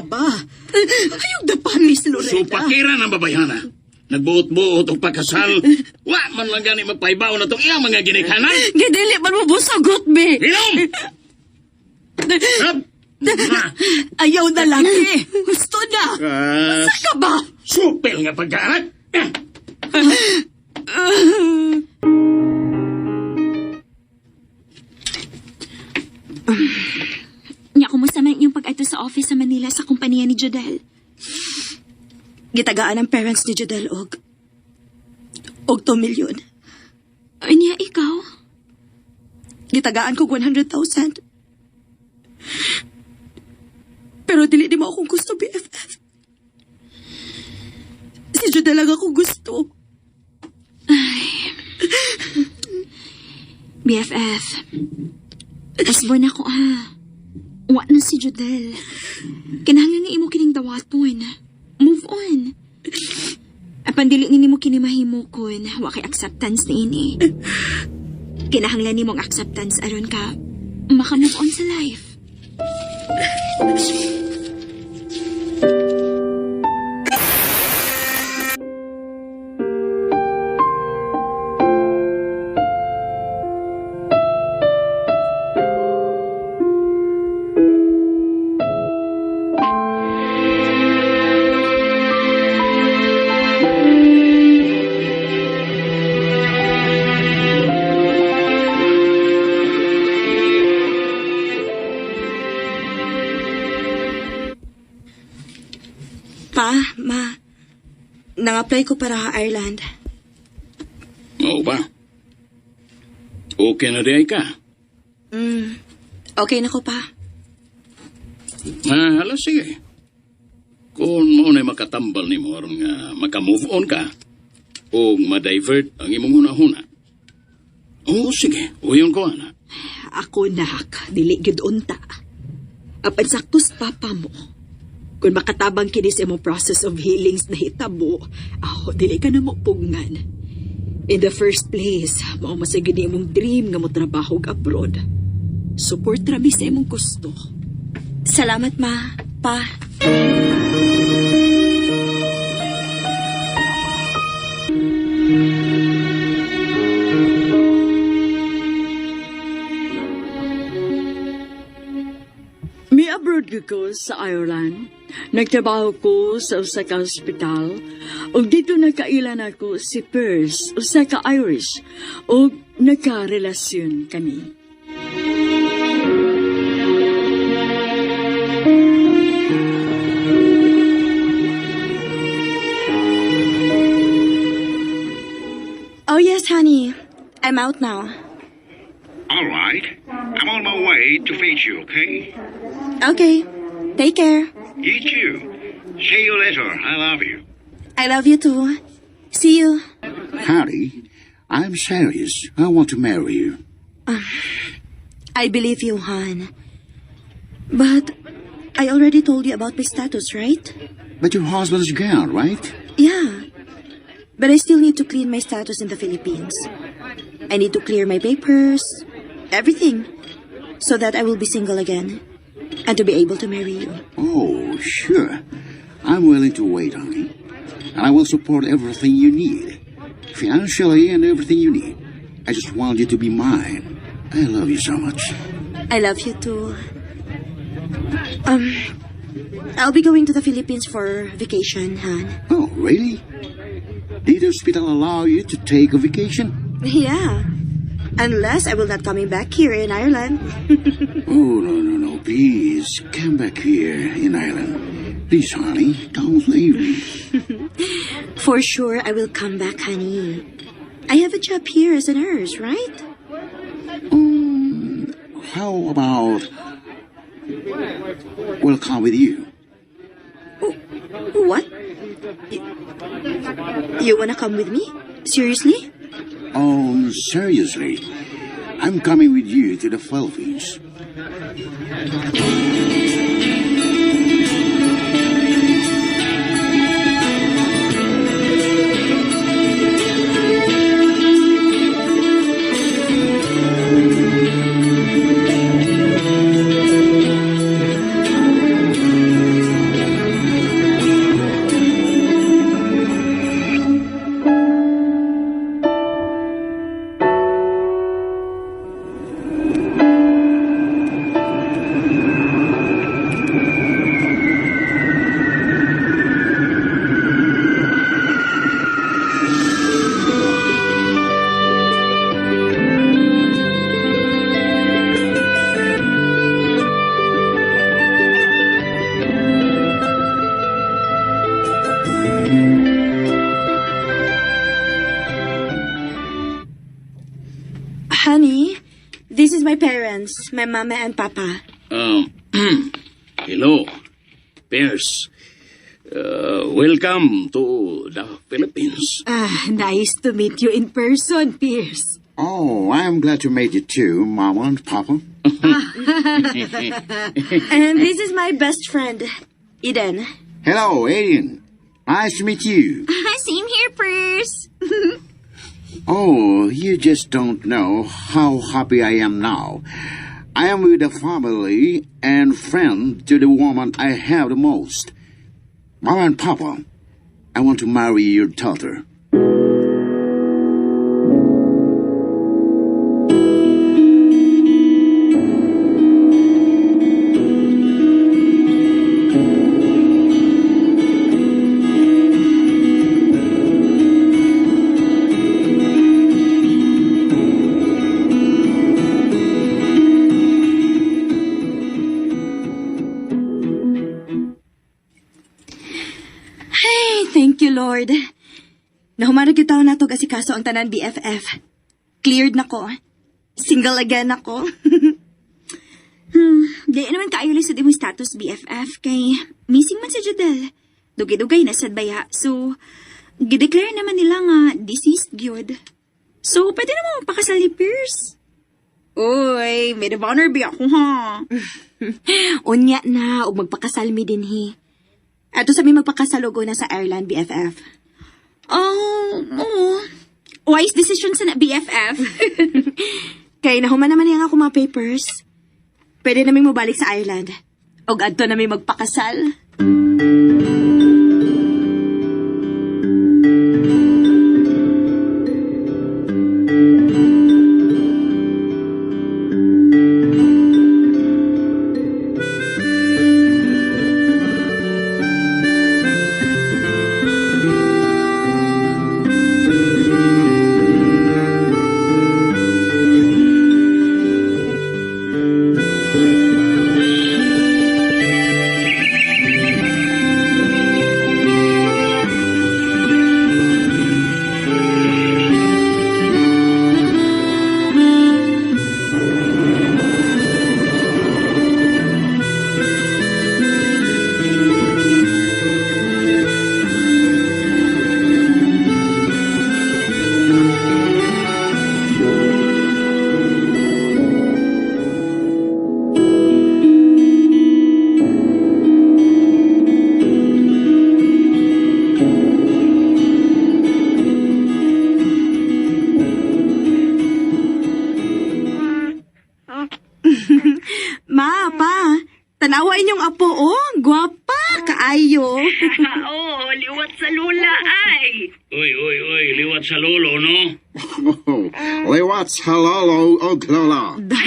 ba? Ayog da pa, Miss So Loretta. pakira ng babayana. Nagbuot-buot o pagkasal. Wa man lang gani magpaibaw na itong iyang mga ginikanan. Gidili man mo busagot, be. Inom! Hap! Ayaw na lagi. Gusto na. Saka ba? Supel nga pagkarat. Nya, kumusta man yung pag-ato sa office sa Manila sa kumpanya ni Jodel? Gitagaan ang parents ni Jodel og 2 milyon. Nya, ikaw? Gitagaan ko 100,000. Pero dili di mo akong gusto, BFF. Si Jodel lang ako gusto. BFF, asbon ako ha. Wa na si Jodel. Kinahanglan nga imo kining dawaton. Move on. Apan dili nini mo kini mahimukon, wa kay acceptance ni ini. Kinahanglan nimong acceptance aron ka maka-move on sa life. Pa, ma, nang-apply ko para Ireland. Oo ba? Okay na di ay ka? Okay na ko, pa. Hala, sige. Kung mo na makatambal ni mo aron nga maka-move on ka o ma-divert ang imong hunahuna. Oo, sige. Uyon ko, ana. Ako, nak, dili gid unta. Apan saktos papa mo. Kung makatabang kini sa imong process of healings na hitabo, dili ka na mo pungan. In the first place, mao masagid ni imong dream nga mo trabaho abroad. Support rami sa imong gusto. Salamat, ma. Pa. Mi-abroad ko sa Ireland. Nagtrabaho ko sa usa ka ospital. Ug dito nakailan ako si Perce, usa ka Irish. Ug nagkarelasyon kami. Oh, yes, honey. I'm out now. All right. I'm on my way to fetch you, okay? Okay. Take care. You too. See you later. I love you. I love you too. See you. Harry, I'm serious. I want to marry you. I believe you, Han. But I already told you about my status, right? But your husband's gone, right? Yeah. But I still need to clean my status in the Philippines. I need to clear my papers, everything, so that I will be single again and to be able to marry you. Oh, sure. I'm willing to wait, honey. And I will support everything you need. Financially and everything you need. I just want you to be mine. I love you so much. I love you too. I'll be going to the Philippines for vacation, Han. Oh, really? Did the hospital allow you to take a vacation? Yeah. Unless I will not coming back here in Ireland. Oh, no. Please, come back here in Ireland. Please, honey, don't leave me. For sure, I will come back, honey. I have a job here as a nurse, right? How about... we'll come with you. What? You wanna come with me? Seriously? Oh, seriously. I'm coming with you to the Philippines. Honey, this is my parents, my mama and papa. Hello, Pierce. Welcome to the Philippines. Nice to meet you in person, Pierce. Oh, I'm glad to meet you too, Mama and Papa. And this is my best friend, Eden. Hello, Aiden. Nice to meet you. Same here, Purse. Oh, you just don't know how happy I am now. I am with the family and friend to the woman I have the most. Mama and Papa, I want to marry your daughter. Thank you, Lord. Nahumarag yung taon na to kasi kaso ang tanan BFF. Cleared na ko. Single again ako. Di naman kaayo lisod imong status BFF kay missing man si Judel. Dugay-dugay na sad baya. So, gideclare naman nila nga deceased gyud. So, pwede naman magpakasal ni Pierce. Uy, maid of honor ba ako ha? Unya na, o magpakasal mi din hi. Ato sa may magpakasalugo na sa Ireland, BFF. Oo. Wise decision sa na, BFF. Kaya nahuman naman yung ako mga papers. Pwede namin mabalik sa Ireland. O adto namin magpakasal. Ma, pa, tanawin yung apo, oh. Gwapa, kaayo. Oo, liwat sa lula ay. Uy, liwat sa lolo, no? Lewat halalo o glola. Da.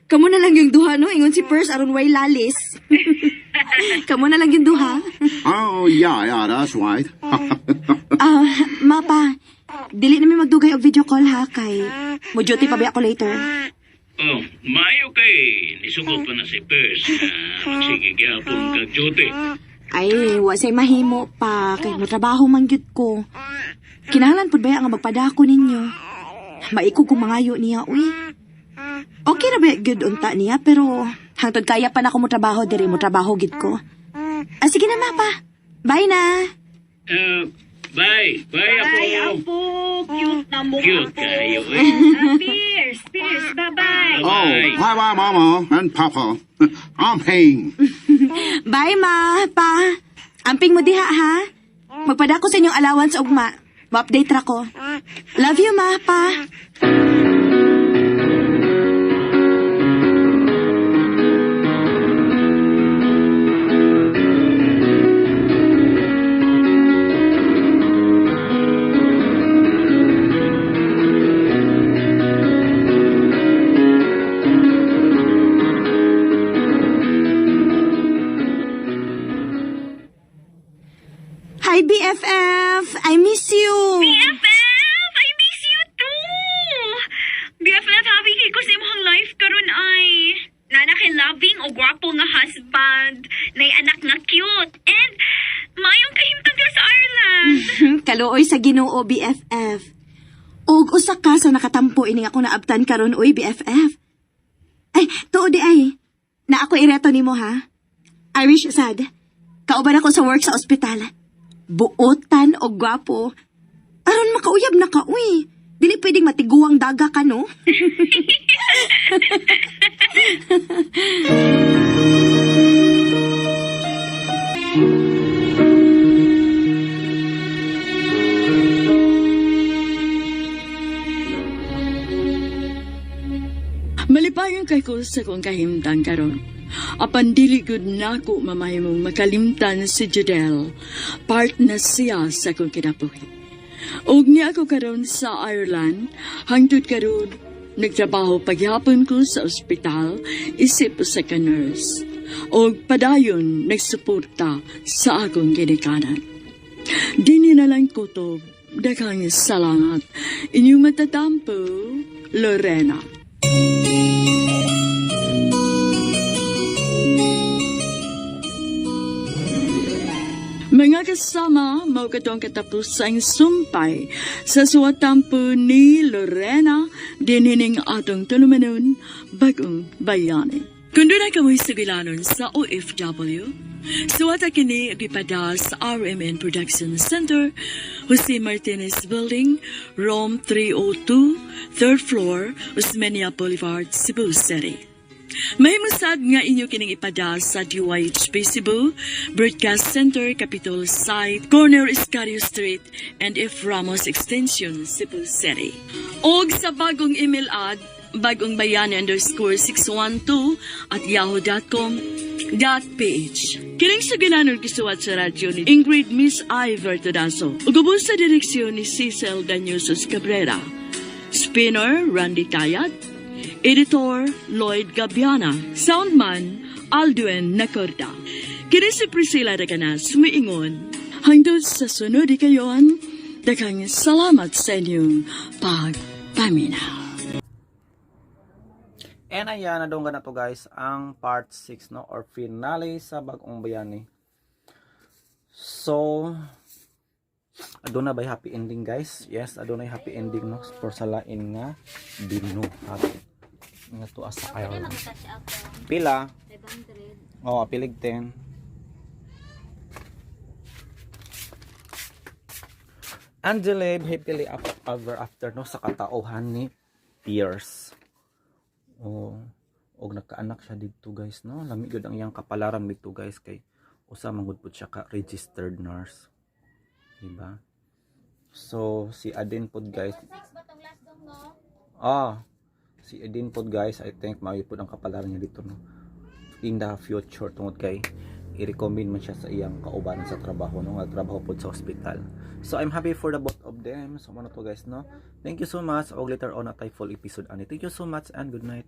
Kamu na lang yung duha, no? Ingon si Purse, aron way lalis. Kamu na lang yung duha. Oh, yeah, that's right. Ma, pa, dili namin magdugay og video call ha, kay mo duty pa ba ako later. Oh, maayo kay nisugot pa na si Pierce na magsige gyapon kag duty. Ay, wasay mahimo pa, kay mo trabaho man gyud ko. Kinahanglan pud ba nga magpadako ninyo? Maiko kung mangayo niya, uy. Okay na ba gyud unta niya, pero hangtod kaya pa na ko mo trabaho diri mo trabaho gyud ko. Sige na, ma, pa. Bye na. Bye, apo. Ay, apo, cute na mo Cute apo. kayo, eh. Pierce, bye-bye. Oh, bye-bye, Mama and Papa. I'm paying. Bye, ma, pa. Amping mo diha, ha? Magpadako sa inyong allowance ugma. Ma-update ra ko. Love you, ma, pa. Hi, BFF. I miss you. BFF, I miss you too. BFF, happy kay ko sa imong life karon ay. Nanaki loving o gwapo nga husband. Nay anak nga cute. And mayong kahimtang ka sa Kaluoy sa Ginoo BFF. Og usa ka sa nakatampo ini ako naabtan karon oy BFF. Ay, tuod di ay. Na ako ireto nimo ha. Irish sad. Kauban ako sa work sa ospital. Buotan o gwapo. Aron makauyab na ka uy. Dili pwedeng matiguang daga ka no. Malipayon kay ko sa kong kahimtang karon. Apan dili gud nako mamahimong makalimtan si Judel. Part na siya sa kong kinabuhi. Og niya ako karon sa Ireland, hangtod karon nagtrabaho paghapon ko sa ospital, isip sa ka-nurse. Og padayon nagsuporta sa akong ginikanan. Dini na lang kutob, daghang salamat. Inyong matatampo, Lorena. Mga kasama, mao katong katapusang sumpay sa suwatampo ni Lorena dinhining atong tulumanon bagong bayani. Kung doon ay kamoy sibilanon sa OFW, suwata kini ipada sa RMN Production Center, Jose Martinez Building, Rome 302, 3rd floor, Osmeña Boulevard, Cebu City. Mahimusad nga inyo kining ipada sa DYHP Cebu, Broadcast Center, Capitol Site, Corner Iscario Street, and F. Ramos Extension, Cebu City. Og sa bagong email ad, bagongbayani_612@yahoo.com.ph. Kining sa ginanon kisuwat sa radyo ni Ingrid Miss Iver Todaso. Ugubon sa direksyon ni Cecil Daniusos Cabrera. Spinner, Randy Tayat. Editor, Lloyd Gabiana. Soundman, Alduen Nacorda. Kini si Priscilla Raganas, sumiingon. Hangtod sa sunod ikayon, daghang salamat sa inyong pagpaminaw. And ayan, nadunggan na to guys, ang part 6, no, or finale sa Bagong Bayani. So, aduna by happy ending guys. Yes, aduna happy ending no, for sa lain nga binuhat nga to sa Ireland. Pila? 500. Oh, pilig 10. Angela happily ever after no sa katauhan ni Pierce. Oh, og nagkaanak siya dito guys no. Lami gud ang iyang kapalaran dito guys kay usa manggod pud siya ka registered nurse. Diba? So si Adin pod guys. Si Adin pod guys, I think maayo pod ang kapalaran niya dito no. In the future tungod kay i-recommend man siya sa iyang kaubanan sa trabaho no, nagtrabaho pod sa ospital. So I'm happy for the both of them. So ano to guys no. Thank you so much. Og later on na tay full episode ani. Thank you so much and good night.